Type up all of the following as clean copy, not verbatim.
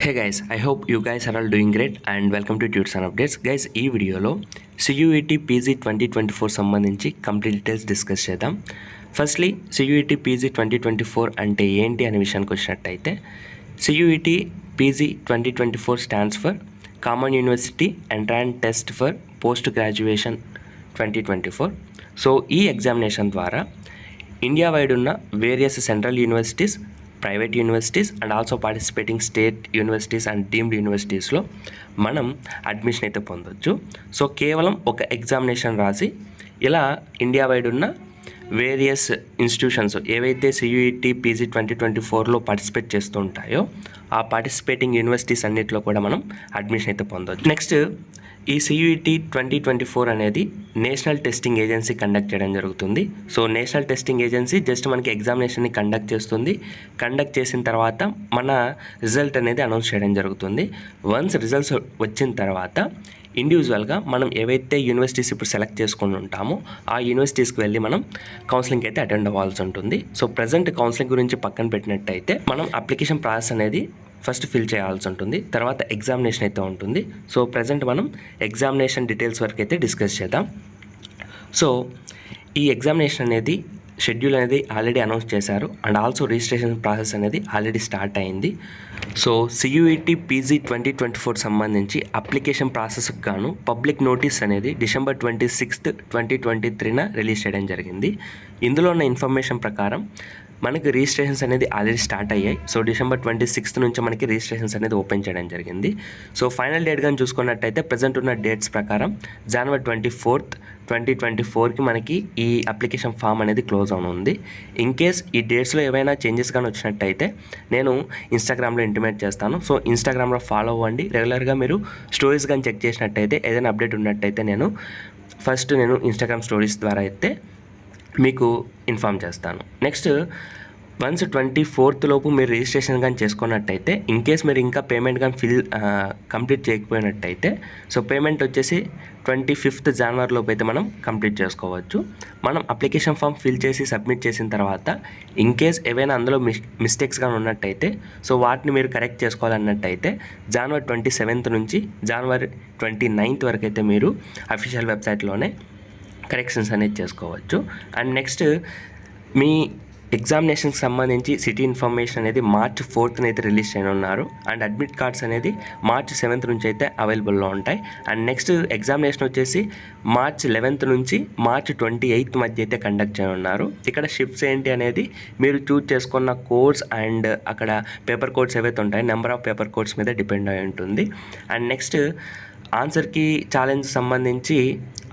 Hey guys, I hope you guys are all doing great and welcome to Tutor Updates. Guys, ఈ వీడియోలో CUET PG 2024 సంబంధించి complete details discuss చేద్దాం. Firstly CUET PG 2024 అంటే ఏంటి అనే విషయానికి వచ్చినట్టయితే CUET PG 2024 stands for common university entrance test for post graduation 2024. So ఈ ఎగ్జామినేషన్ ద్వారా ఇండియా వైడ్ ఉన్న various central universities, private universities and also participating state universities and deemed యూనివర్సిటీస్లో మనం అడ్మిషన్ అయితే పొందొచ్చు. సో కేవలం ఒక ఎగ్జామినేషన్ రాసి ఇలా ఇండియా వైడ్ ఉన్న వేరియస్ ఇన్స్టిట్యూషన్స్ ఏవైతే CUET PG 2024లో పార్టిసిపేట్ చేస్తూ ఉంటాయో ఆ పార్టిసిపేటింగ్ యూనివర్సిటీస్ అన్నింటిలో కూడా మనం అడ్మిషన్ అయితే పొందొచ్చు. నెక్స్ట్, ఈ CUET 2024 అనేది నేషనల్ టెస్టింగ్ ఏజెన్సీ కండక్ట్ చేయడం జరుగుతుంది. So national testing agency just మనకి ఎగ్జామినేషన్ని కండక్ట్ చేస్తుంది. కండక్ట్ చేసిన తర్వాత మన రిజల్ట్ అనేది అనౌన్స్ చేయడం జరుగుతుంది. వన్స్ రిజల్ట్స్ వచ్చిన తర్వాత ఇండివిజువల్గా మనం ఏవైతే యూనివర్సిటీస్ ఇప్పుడు సెలెక్ట్ చేసుకుని ఉంటామో ఆ యూనివర్సిటీస్కి వెళ్ళి మనం కౌన్సిలింగ్ అయితే అటెండ్ అవ్వాల్సి ఉంటుంది. సో ప్రజెంట్ కౌన్సిలింగ్ గురించి పక్కన పెట్టినట్టయితే మనం అప్లికేషన్ ప్రాసెస్ అనేది ఫస్ట్ ఫిల్ చేయాల్సి ఉంటుంది. తర్వాత ఎగ్జామినేషన్ అయితే ఉంటుంది. సో ప్రజెంట్ మనం ఎగ్జామినేషన్ డీటెయిల్స్ వరకు అయితే డిస్కస్ చేద్దాం. సో ఈ ఎగ్జామినేషన్ అనేది షెడ్యూల్ అనేది ఆల్రెడీ అనౌన్స్ చేశారు అండ్ ఆల్సో రిజిస్ట్రేషన్ ప్రాసెస్ అనేది ఆల్రెడీ స్టార్ట్ అయింది. సో CUET PG 2024 సంబంధించి అప్లికేషన్ ప్రాసెస్కి గాను పబ్లిక్ నోటీస్ అనేది December 26th, 2023 రిలీజ్ చేయడం జరిగింది. ఇందులో ఉన్న ఇన్ఫర్మేషన్ ప్రకారం మనకి రిజిస్ట్రేషన్స్ అనేది ఆల్రెడీ స్టార్ట్ అయ్యాయి. సో December 26th నుంచి మనకి రిజిస్ట్రేషన్స్ అనేది ఓపెన్ చేయడం జరిగింది. సో ఫైనల్ డేట్ కానీ చూసుకున్నట్టయితే ప్రజెంట్ ఉన్న డేట్స్ ప్రకారం January 24th, 2024కి మనకి ఈ అప్లికేషన్ ఫామ్ అనేది క్లోజ్ అవునుంది. ఇన్ కేస్ ఈ డేట్స్లో ఏవైనా చేంజెస్ కానీ వచ్చినట్టయితే నేను ఇన్స్టాగ్రామ్లో ఇంటిమేట్ చేస్తాను. సో ఇన్స్టాగ్రామ్లో ఫాలో అవ్వండి. రెగ్యులర్గా మీరు స్టోరీస్ కానీ చెక్ చేసినట్టయితే ఏదైనా అప్డేట్ ఉన్నట్టయితే నేను ఇన్స్టాగ్రామ్ స్టోరీస్ ద్వారా అయితే మీకు ఇన్ఫామ్ చేస్తాను. నెక్స్ట్, వన్స్ 24th లోపు మీరు రిజిస్ట్రేషన్ కానీ చేసుకున్నట్టయితే ఇన్ కేస్ మీరు ఇంకా పేమెంట్ కానీ కంప్లీట్ చేయకపోయినట్టయితే సో పేమెంట్ వచ్చేసి 25th January లోపు అయితే మనం కంప్లీట్ చేసుకోవచ్చు. మనం అప్లికేషన్ ఫామ్ ఫిల్ చేసి సబ్మిట్ చేసిన తర్వాత ఇన్ కేస్ ఏవైనా అందులో మిస్టేక్స్ కానీ ఉన్నట్టయితే సో వాటిని మీరు కరెక్ట్ చేసుకోవాలన్నట్టయితే January 27th నుంచి January 29th వరకు అయితే మీరు అఫీషియల్ వెబ్సైట్లోనే కరెక్షన్స్ అనేది చేసుకోవచ్చు. అండ్ నెక్స్ట్, మీ ఎగ్జామినేషన్కి సంబంధించి సిటీ ఇన్ఫర్మేషన్ అనేది March 4th అయితే రిలీజ్ చేయనున్నారు. అండ్ అడ్మిట్ కార్డ్స్ అనేది March 7th నుంచి అయితే అవైలబుల్లో ఉంటాయి. అండ్ నెక్స్ట్ ఎగ్జామినేషన్ వచ్చేసి March 11th నుంచి March 28th మధ్య అయితే కండక్ట్ చేయనున్నారు. ఇక్కడ షిఫ్ట్స్ ఏంటి అనేది మీరు చూజ్ చేసుకున్న కోర్స్ అండ్ అక్కడ పేపర్ కోడ్స్ ఏవైతే ఉంటాయో నెంబర్ ఆఫ్ పేపర్ కోడ్స్ మీద డిపెండ్ అయి ఉంటుంది. అండ్ నెక్స్ట్, ఆన్సర్కి ఛాలెంజ్ సంబంధించి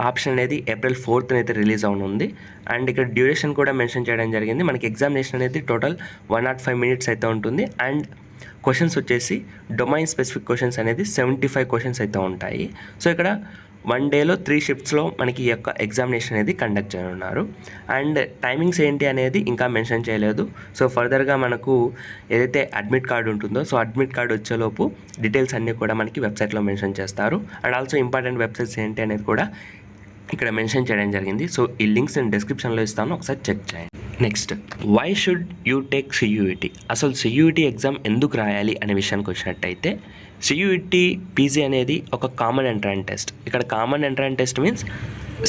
ఆప్షన్ అనేది April 4th అయితే రిలీజ్ అవనుంది. అండ్ ఇక్కడ డ్యూరేషన్ కూడా మెన్షన్ చేయడం జరిగింది. మనకి ఎగ్జామినేషన్ అనేది టోటల్ 105 minutes అయితే ఉంటుంది. అండ్ క్వశ్చన్స్ వచ్చేసి డొమైన్ స్పెసిఫిక్ క్వశ్చన్స్ అనేది 75 questions అయితే ఉంటాయి. సో ఇక్కడ 1 dayలో 3 shiftsలో మనకి ఈ యొక్క ఎగ్జామినేషన్ అనేది కండక్ట్ చేయనున్నారు. అండ్ టైమింగ్స్ ఏంటి అనేది ఇంకా మెన్షన్ చేయలేదు. సో ఫర్దర్గా మనకు ఏదైతే అడ్మిట్ కార్డు ఉంటుందో సో అడ్మిట్ కార్డు వచ్చేలోపు డీటెయిల్స్ అన్నీ కూడా మనకి వెబ్సైట్లో మెన్షన్ చేస్తారు. అండ్ ఆల్సో ఇంపార్టెంట్ వెబ్సైట్స్ ఏంటి అనేది కూడా ఇక్కడ మెన్షన్ చేయడం జరిగింది. సో ఈ లింక్స్ నేను డిస్క్రిప్షన్లో ఇస్తాను, ఒకసారి చెక్ చేయండి. Next, why should you take CUET? అసలు CUET ఎగ్జామ్ ఎందుకు రాయాలి అనే విషయానికి వచ్చినట్టయితే CUET PG అనేది ఒక కామన్ ఎంట్రన్స్ టెస్ట్. ఇక్కడ common entrance test means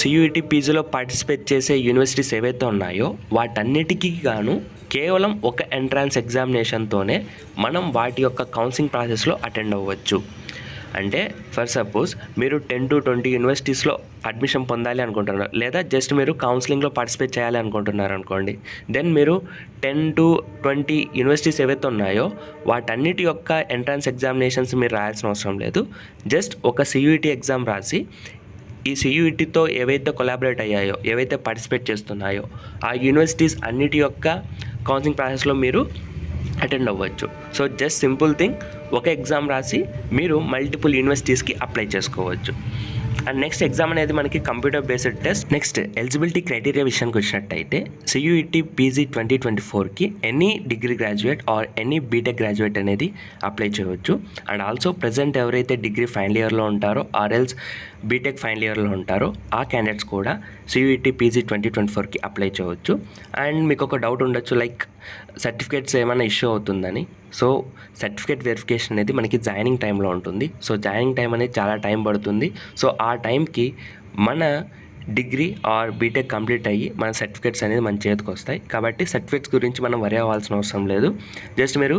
CUET PGలో పార్టిసిపేట్ చేసే యూనివర్సిటీస్ ఏవైతే ఉన్నాయో వాటన్నిటికీ గాను కేవలం ఒక ఎంట్రన్స్ ఎగ్జామినేషన్తోనే మనం వాటి యొక్క కౌన్సిలింగ్ ప్రాసెస్లో అటెండ్ అవ్వచ్చు. అంటే ఫర్ సపోజ్ మీరు 10 to 20 యూనివర్సిటీస్లో అడ్మిషన్ పొందాలి అనుకుంటున్నారు, లేదా జస్ట్ మీరు కౌన్సిలింగ్లో పార్టిసిపేట్ చేయాలి అనుకుంటున్నారు అనుకోండి. దెన్ మీరు 10 to 20 యూనివర్సిటీస్ ఏవైతే ఉన్నాయో వాటన్నిటి యొక్క ఎంట్రన్స్ ఎగ్జామినేషన్స్ మీరు రాయాల్సిన అవసరం లేదు. జస్ట్ ఒక CUET ఎగ్జామ్ రాసి ఈ CUETతో ఏవైతే కొలాబరేట్ అయ్యాయో, ఏవైతే పార్టిసిపేట్ చేస్తున్నాయో ఆ యూనివర్సిటీస్ అన్నిటి యొక్క కౌన్సిలింగ్ ప్రాసెస్లో మీరు అటెండ్ అవ్వచ్చు. సో జస్ట్ సింపుల్ థింగ్, ఒక ఎగ్జామ్ రాసి మీరు మల్టిపుల్ యూనివర్సిటీస్కి అప్లై చేసుకోవచ్చు. అండ్ నెక్స్ట్ ఎగ్జామ్ అనేది మనకి computer based test. Next, eligibility criteria విషయానికి వచ్చినట్టయితే CUET PG 2024కి any degree graduate or any BTech graduate అనేది అప్లై చేయవచ్చు. అండ్ ఆల్సో ప్రజెంట్ ఎవరైతే డిగ్రీ ఫైనల్ ఇయర్లో ఉంటారో ఆర్ ఎల్స్ బీటెక్ ఫైనల్ ఇయర్లో ఉంటారో ఆ క్యాండిడేట్స్ కూడా CUET PG 2024కి అప్లై చేయవచ్చు. అండ్ మీకు ఒక డౌట్ ఉండొచ్చు, లైక్ సర్టిఫికేట్స్ ఏమైనా ఇష్యూ అవుతుందని. సో సర్టిఫికేట్ వెరిఫికేషన్ అనేది మనకి జాయినింగ్ టైంలో ఉంటుంది. సో జాయినింగ్ టైం అనేది చాలా టైం పడుతుంది. సో ఆ టైంకి మన డిగ్రీ ఆర్ బీటెక్ కంప్లీట్ అయ్యి మన సర్టిఫికేట్స్ అనేది మన చేతికి వస్తాయి. కాబట్టి సర్టిఫికేట్స్ గురించి మనం వరి అవ్వాల్సిన అవసరం లేదు. జస్ట్ మీరు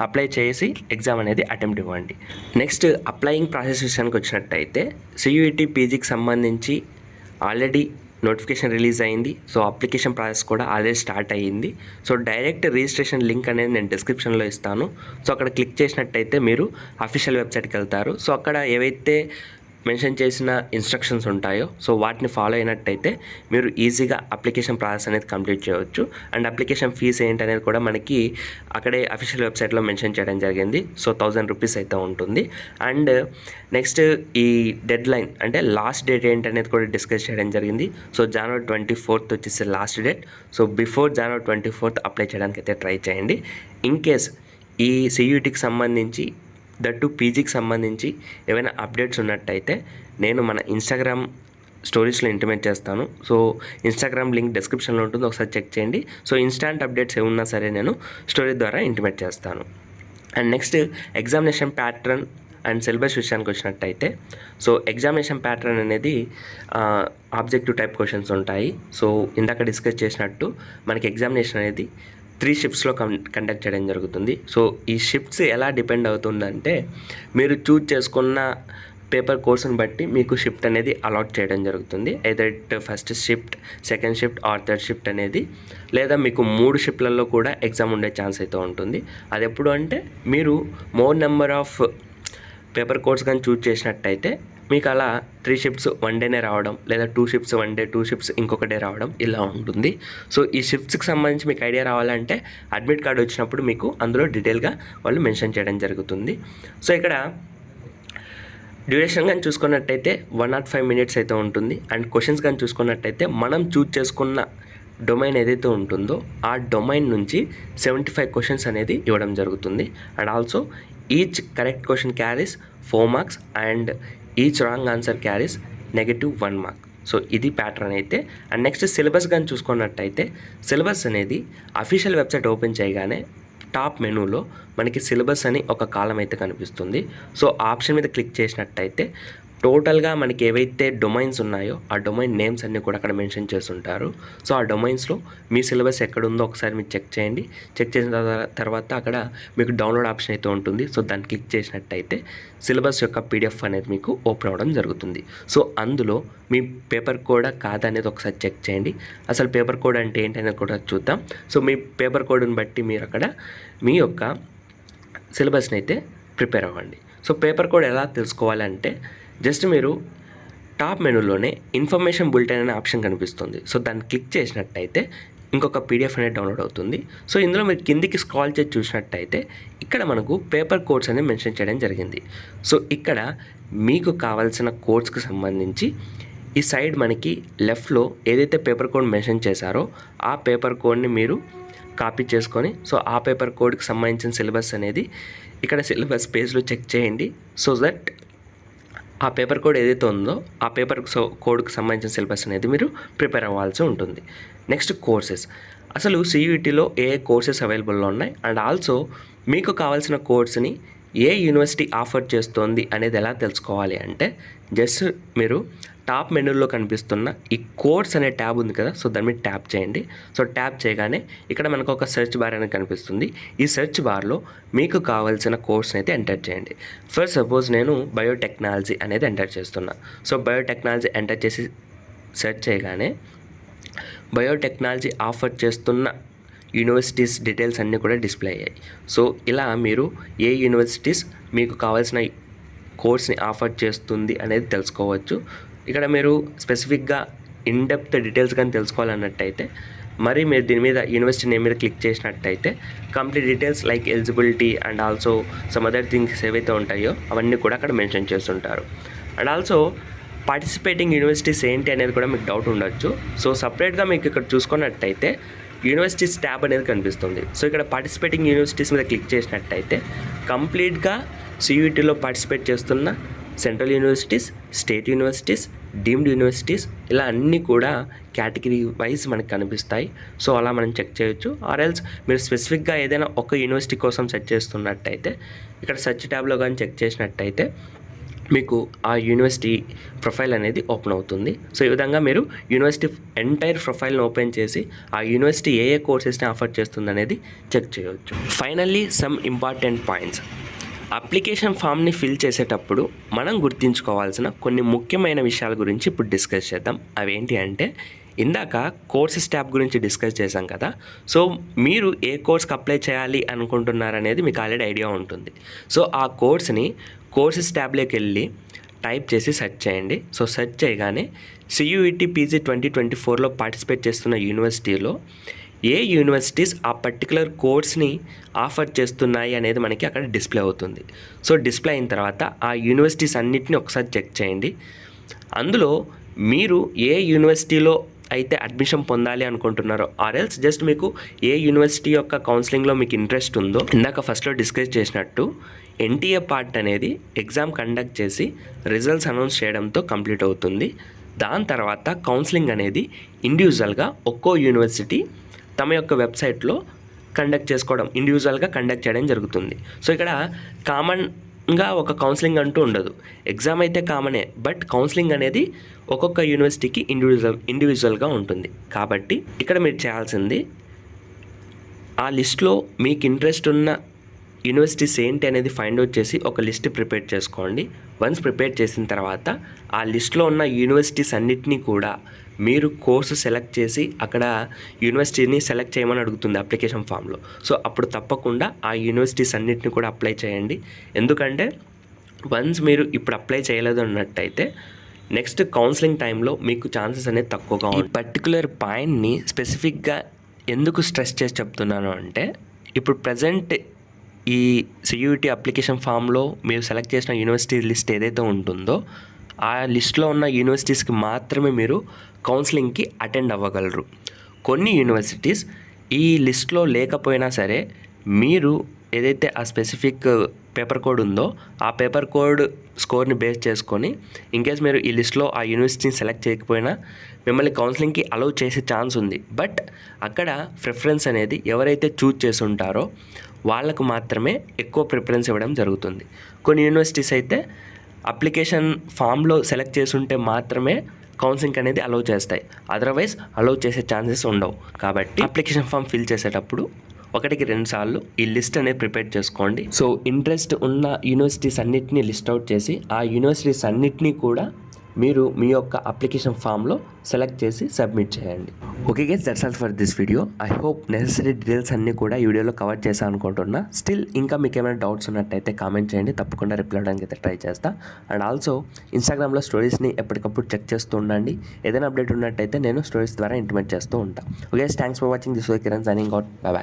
అప్లై చేసి ఎగ్జామ్ అనేది అటెంప్ట్ ఇవ్వండి. నెక్స్ట్ అప్లయింగ్ ప్రాసెస్ విషయానికి వచ్చినట్టయితే సియూఈటీ పీజీకి సంబంధించి ఆల్రెడీ నోటిఫికేషన్ రిలీజ్ అయింది. సో అప్లికేషన్ ప్రాసెస్ కూడా ఆల్రెడీ స్టార్ట్ అయ్యింది. సో డైరెక్ట్ రిజిస్ట్రేషన్ లింక్ అనేది నేను డిస్క్రిప్షన్లో ఇస్తాను. సో అక్కడ క్లిక్ చేసినట్టయితే మీరు అఫీషియల్ వెబ్సైట్కి వెళ్తారు. సో అక్కడ ఏవైతే మెన్షన్ చేసిన ఇన్స్ట్రక్షన్స్ ఉంటాయో సో వాటిని ఫాలో అయినట్టయితే మీరు ఈజీగా అప్లికేషన్ ప్రాసెస్ అనేది కంప్లీట్ చేయవచ్చు. అండ్ అప్లికేషన్ ఫీజ్ ఏంటి అనేది కూడా మనకి అక్కడే అఫీషియల్ వెబ్సైట్లో మెన్షన్ చేయడం జరిగింది. సో 1000 రూపీస్ అయితే ఉంటుంది. అండ్ నెక్స్ట్ ఈ డెడ్ లైన్ అంటే లాస్ట్ డేట్ ఏంటి అనేది కూడా డిస్కస్ చేయడం జరిగింది. సో January 24th వచ్చేసి last date. So before January 24th apply చేయడానికి అయితే ట్రై చేయండి. ఇన్ కేస్ ఈ సియూటీకి సంబంధించి దట్టు పీజీకి సంబంధించి ఏమైనా అప్డేట్స్ ఉన్నట్టయితే నేను మన ఇన్స్టాగ్రామ్ స్టోరీస్లో ఇంటిమేట్ చేస్తాను. సో ఇన్స్టాగ్రామ్ లింక్ డిస్క్రిప్షన్లో ఉంటుంది, ఒకసారి చెక్ చేయండి. సో ఇన్స్టాంట్ అప్డేట్స్ ఏమున్నా సరే నేను స్టోరీ ద్వారా ఇంటిమేట్ చేస్తాను. And next examination pattern and syllabus విషయానికి వచ్చినట్టయితే సో ఎగ్జామినేషన్ ప్యాటర్న్ అనేది ఆబ్జెక్టివ్ టైప్ క్వశ్చన్స్ ఉంటాయి. సో ఇందాక డిస్కస్ చేసినట్టు మనకి ఎగ్జామినేషన్ అనేది 3 షిఫ్ట్స్లో కండక్ట్ చేయడం జరుగుతుంది. సో ఈ షిఫ్ట్స్ ఎలా డిపెండ్ అవుతుందంటే మీరు చూజ్ చేసుకున్న పేపర్ కోర్సుని బట్టి మీకు షిఫ్ట్ అనేది అలాట్ చేయడం జరుగుతుంది. Either first shift, second shift or third shift అనేది, లేదా మీకు 3 షిఫ్ట్లలో కూడా ఎగ్జామ్ ఉండే ఛాన్స్ అయితే ఉంటుంది. అది ఎప్పుడు అంటే మీరు more number of paper course కానీ చూజ్ చేసినట్టయితే మీకు అలా 3 షిఫ్ట్స్ వన్ డేనే రావడం, లేదా 2 షిఫ్ట్స్ వన్ డే, 2 షిఫ్ట్స్ ఇంకొక డే రావడం ఇలా ఉంటుంది. సో ఈ షిఫ్ట్స్కి సంబంధించి మీకు ఐడియా రావాలంటే అడ్మిట్ కార్డు వచ్చినప్పుడు మీకు అందులో డీటెయిల్గా వాళ్ళు మెన్షన్ చేయడం జరుగుతుంది. సో ఇక్కడ డ్యూరేషన్ కానీ చూసుకున్నట్టయితే 105 minutes అయితే ఉంటుంది. అండ్ క్వశ్చన్స్ కానీ చూసుకున్నట్టయితే మనం చూజ్ చేసుకున్న డొమైన్ ఏదైతే ఉంటుందో ఆ డొమైన్ నుంచి 75 క్వశ్చన్స్ అనేది ఇవ్వడం జరుగుతుంది. And also each correct question carries 4 marks and each wrong answer carries -1 mark. So ఇది ప్యాటర్న్ అయితే. అండ్ నెక్స్ట్ సిలబస్ కానీ చూసుకున్నట్టయితే సిలబస్ అనేది అఫీషియల్ వెబ్సైట్ ఓపెన్ చేయగానే టాప్ మెనూలో మనకి సిలబస్ అని ఒక కాలం అయితే కనిపిస్తుంది. సో ఆప్షన్ మీద క్లిక్ చేసినట్టయితే టోటల్గా మనకి ఏవైతే డొమైన్స్ ఉన్నాయో ఆ డొమైన్ నేమ్స్ అన్నీ కూడా అక్కడ మెన్షన్ చేస్తుంటారు. సో ఆ డొమైన్స్లో మీ సిలబస్ ఎక్కడుందో ఒకసారి మీరు చెక్ చేయండి. చెక్ చేసిన తర్వాత అక్కడ మీకు డౌన్లోడ్ ఆప్షన్ అయితే ఉంటుంది. సో దాన్ని క్లిక్ చేసినట్టయితే సిలబస్ యొక్క PDF అనేది మీకు ఓపెన్ అవ్వడం జరుగుతుంది. సో అందులో మీ పేపర్ కోడ్ కాదా అనేది ఒకసారి చెక్ చేయండి. అసలు పేపర్ కోడ్ అంటే ఏంటి అనేది కూడా చూద్దాం. సో మీ పేపర్ కోడ్ని బట్టి మీరు అక్కడ మీ యొక్క సిలబస్ని అయితే ప్రిపేర్ అవ్వండి. సో పేపర్ కోడ్ ఎలా తెలుసుకోవాలంటే జస్ట్ మీరు టాప్ మెనూలోనే ఇన్ఫర్మేషన్ బులెటిన్ అనే ఆప్షన్ కనిపిస్తుంది. సో దాన్ని క్లిక్ చేసినట్టయితే ఇంకొక PDF అనేది డౌన్లోడ్ అవుతుంది. సో ఇందులో మీరు కిందికి స్క్రాల్ చేసి చూసినట్టయితే ఇక్కడ మనకు పేపర్ కోడ్స్ అనేది మెన్షన్ చేయడం జరిగింది. సో ఇక్కడ మీకు కావాల్సిన కోడ్స్కి సంబంధించి ఈ సైడ్ మనకి లెఫ్ట్లో ఏదైతే పేపర్ కోడ్ మెన్షన్ చేశారో ఆ పేపర్ కోడ్ని మీరు కాపీ చేసుకొని సో ఆ పేపర్ కోడ్కి సంబంధించిన సిలబస్ అనేది ఇక్కడ సిలబస్ పేజ్లో చెక్ చేయండి. సో దట్ ఆ పేపర్ కోడ్ ఏదైతే ఉందో ఆ పేపర్ కోడ్కి సంబంధించిన సిలబస్ అనేది మీరు ప్రిపేర్ అవ్వాల్సి ఉంటుంది. నెక్స్ట్ కోర్సెస్, అసలు సియూటీలో ఏ కోర్సెస్ అవైలబుల్లో ఉన్నాయి అండ్ ఆల్సో మీకు కావాల్సిన కోర్స్ని ఏ యూనివర్సిటీ ఆఫర్ చేస్తోంది అనేది ఎలా తెలుసుకోవాలి అంటే జస్ట్ మీరు టాప్ మెనూలో కనిపిస్తున్న ఈ కోర్స్ అనే ట్యాబ్ ఉంది కదా, సో దాని మీద ట్యాప్ చేయండి. సో ట్యాప్ చేయగానే ఇక్కడ మనకు ఒక సెర్చ్ బార్ అనేది కనిపిస్తుంది. ఈ సెర్చ్ బార్లో మీకు కావాల్సిన కోర్స్ని అయితే ఎంటర్ చేయండి. ఫర్ సపోజ్ నేను బయోటెక్నాలజీ అనేది ఎంటర్ చేస్తున్నా. సో బయోటెక్నాలజీ ఎంటర్ చేసి సెర్చ్ చేయగానే బయోటెక్నాలజీ ఆఫర్ చేస్తున్న యూనివర్సిటీస్ డీటెయిల్స్ అన్నీ కూడా డిస్ప్లే అయ్యాయి. సో ఇలా మీరు ఏ యూనివర్సిటీస్ మీకు కావాల్సిన కోర్స్ని ఆఫర్ చేస్తుంది అనేది తెలుసుకోవచ్చు. ఇక్కడ మీరు స్పెసిఫిక్గా ఇన్డెప్త్ డీటెయిల్స్ కానీ తెలుసుకోవాలన్నట్టయితే మరి మీరు దీని మీద యూనివర్సిటీ నేమ్ మీద క్లిక్ చేసినట్టయితే complete details like eligibility and also some other things ఏవైతే ఉంటాయో అవన్నీ కూడా అక్కడ మెన్షన్ చేస్తుంటారు. అండ్ ఆల్సో పార్టిసిపేటింగ్ యూనివర్సిటీస్ ఏంటి అనేది కూడా మీకు డౌట్ ఉండొచ్చు. సో సపరేట్గా మీకు ఇక్కడ చూసుకున్నట్టయితే యూనివర్సిటీస్ ట్యాబ్ అనేది కనిపిస్తుంది. సో ఇక్కడ పార్టిసిపేటింగ్ యూనివర్సిటీస్ మీద క్లిక్ చేసినట్టయితే కంప్లీట్గా సియూటీలో పార్టిసిపేట్ చేస్తున్న central universities, state universities, deemed universities, ఇలా అన్నీ కూడా కేటగిరీ వైజ్ మనకు కనిపిస్తాయి. సో అలా మనం చెక్ చేయొచ్చు. ఆర్ ఎల్స్ మీరు స్పెసిఫిక్గా ఏదైనా ఒక యూనివర్సిటీ కోసం సెర్చ్ చేస్తున్నట్టయితే ఇక్కడ సెర్చ్ ట్యాబ్లో కానీ చెక్ చేసినట్టయితే మీకు ఆ యూనివర్సిటీ ప్రొఫైల్ అనేది ఓపెన్ అవుతుంది. సో ఈ విధంగా మీరు యూనివర్సిటీ ఎంటైర్ ప్రొఫైల్ని ఓపెన్ చేసి ఆ యూనివర్సిటీ ఏ కోర్సెస్ని ఆఫర్ చేస్తుంది అనేది చెక్ చేయవచ్చు. Finally some important points. Application ఫామ్ని ఫిల్ చేసేటప్పుడు మనం గుర్తుంచుకోవాల్సిన కొన్ని ముఖ్యమైన విషయాల గురించి ఇప్పుడు డిస్కస్ చేద్దాం. అవేంటి అంటే, ఇందాక కోర్సెస్ ట్యాబ్ గురించి డిస్కస్ చేశాం కదా. సో మీరు ఏ కోర్స్కి అప్లై చేయాలి అనుకుంటున్నారనేది మీకు ఆల్రెడీ ఐడియా ఉంటుంది. సో ఆ కోర్సెస్ ట్యాబ్లోకి వెళ్ళి టైప్ చేసి సెర్చ్ చేయండి. సో సెర్చ్ చేయగానే CUET PG 2024లో పార్టిసిపేట్ చేస్తున్న యూనివర్సిటీలో ఏ యూనివర్సిటీస్ ఆ పర్టికులర్ కోర్స్ని ఆఫర్ చేస్తున్నాయి అనేది మనకి అక్కడ డిస్ప్లే అవుతుంది. సో డిస్ప్లే అయిన తర్వాత ఆ యూనివర్సిటీస్ అన్నిటిని ఒకసారి చెక్ చేయండి. అందులో మీరు ఏ యూనివర్సిటీలో అయితే అడ్మిషన్ పొందాలి అనుకుంటున్నారో, ఆర్ ఎల్స్ జస్ట్ మీకు ఏ యూనివర్సిటీ యొక్క కౌన్సిలింగ్లో మీకు ఇంట్రెస్ట్ ఉందో, ఇందాక ఫస్ట్లో డిస్కస్ చేసినట్టు NTA పార్ట్ అనేది ఎగ్జామ్ కండక్ట్ చేసి రిజల్ట్స్ అనౌన్స్ చేయడంతో కంప్లీట్ అవుతుంది. దాని తర్వాత కౌన్సిలింగ్ అనేది ఇండివిజువల్గా ఒక్కో యూనివర్సిటీ తమ యొక్క వెబ్సైట్లో ఇండివిజువల్గా కండక్ట్ చేయడం జరుగుతుంది. సో ఇక్కడ కామన్గా ఒక కౌన్సిలింగ్ అంటూ ఉండదు. ఎగ్జామ్ అయితే కామనే, బట్ కౌన్సిలింగ్ అనేది ఒక్కొక్క యూనివర్సిటీకి ఇండివిజువల్గా ఉంటుంది. కాబట్టి ఇక్కడ మీరు చేయాల్సింది ఆ లిస్ట్లో మీకు ఇంట్రెస్ట్ ఉన్న యూనివర్సిటీస్ ఏంటి అనేది ఫైండ్ అవుట్ చేసి ఒక లిస్ట్ ప్రిపేర్ చేసుకోండి. వన్స్ ప్రిపేర్ చేసిన తర్వాత ఆ లిస్ట్లో ఉన్న యూనివర్సిటీస్ అన్నిటినీ కూడా మీరు కోర్సు సెలెక్ట్ చేసి అక్కడ యూనివర్సిటీని సెలెక్ట్ చేయమని అడుగుతుంది అప్లికేషన్ ఫామ్లో. సో అప్పుడు తప్పకుండా ఆ యూనివర్సిటీస్ అన్నిటిని కూడా అప్లై చేయండి. ఎందుకంటే వన్స్ మీరు ఇప్పుడు అప్లై చేయలేదు అన్నట్టయితే నెక్స్ట్ కౌన్సిలింగ్ టైంలో మీకు ఛాన్సెస్ అనేది తక్కువగా ఉంటాయి. ఈ పర్టికులర్ పాయింట్ని స్పెసిఫిక్గా ఎందుకు స్ట్రెస్ చేసి చెప్తున్నాను అంటే, ఇప్పుడు ప్రజెంట్ ఈ CUET అప్లికేషన్ ఫామ్లో మీరు సెలెక్ట్ చేసిన యూనివర్సిటీ లిస్ట్ ఏదైతే ఉంటుందో ఆ లిస్ట్లో ఉన్న యూనివర్సిటీస్కి మాత్రమే మీరు కౌన్సిలింగ్కి అటెండ్ అవ్వగలరు. కొన్ని యూనివర్సిటీస్ ఈ లిస్ట్లో లేకపోయినా సరే మీరు ఏదైతే ఆ స్పెసిఫిక్ పేపర్ కోడ్ ఉందో ఆ పేపర్ కోడ్ స్కోర్ని బేస్ చేసుకొని ఇన్కేస్ మీరు ఈ లిస్ట్లో ఆ యూనివర్సిటీని సెలెక్ట్ చేయకపోయినా మిమ్మల్ని కౌన్సిలింగ్కి అలౌ చేసే ఛాన్స్ ఉంది. బట్ అక్కడ ప్రిఫరెన్స్ అనేది ఎవరైతే చూజ్ చేసి ఉంటారో వాళ్ళకు మాత్రమే ఎక్కువ ప్రిఫరెన్స్ ఇవ్వడం జరుగుతుంది. కొన్ని యూనివర్సిటీస్ అయితే అప్లికేషన్ ఫామ్లో సెలెక్ట్ చేసి ఉంటే మాత్రమే కౌన్సిలింగ్ అనేది అలౌ చేస్తాయి, అదర్వైజ్ అలౌ చేసే ఛాన్సెస్ ఉండవు. కాబట్టి అప్లికేషన్ ఫామ్ ఫిల్ చేసేటప్పుడు 1-2 సార్లు ఈ లిస్ట్ అనేది ప్రిపేర్ చేసుకోండి. సో ఇంట్రెస్ట్ ఉన్న యూనివర్సిటీస్ అన్నిటినీ లిస్ట్ అవుట్ చేసి ఆ యూనివర్సిటీస్ అన్నిటినీ కూడా మీరు మీ యొక్క అప్లికేషన్ ఫామ్లో సెలెక్ట్ చేసి సబ్మిట్ చేయండి. Okay guys, that's all for this video. I hope necessary details అన్నీ కూడా ఈ వీడియోలో కవర్ చేశాను అనుకుంటున్నా. స్టిల్ ఇంకా మీకు ఏమైనా డౌట్స్ ఉన్నట్టయితే కామెంట్ చేయండి, తప్పకుండా రిప్లై అవ్వడానికి అయితే ట్రై చేస్తా. అండ్ ఆల్సో ఇన్స్టాగ్రామ్లో స్టోరీస్ని ఎప్పటికప్పుడు చెక్ చేస్తూ ఉండండి. ఏదైనా అప్డేట్ ఉన్నట్టయితే నేను స్టోరీస్ ద్వారా ఇంటిమేట్ చేస్తూ ఉంటాను. Okay, thanks for watching. This వై Kiran signing out. Bye by.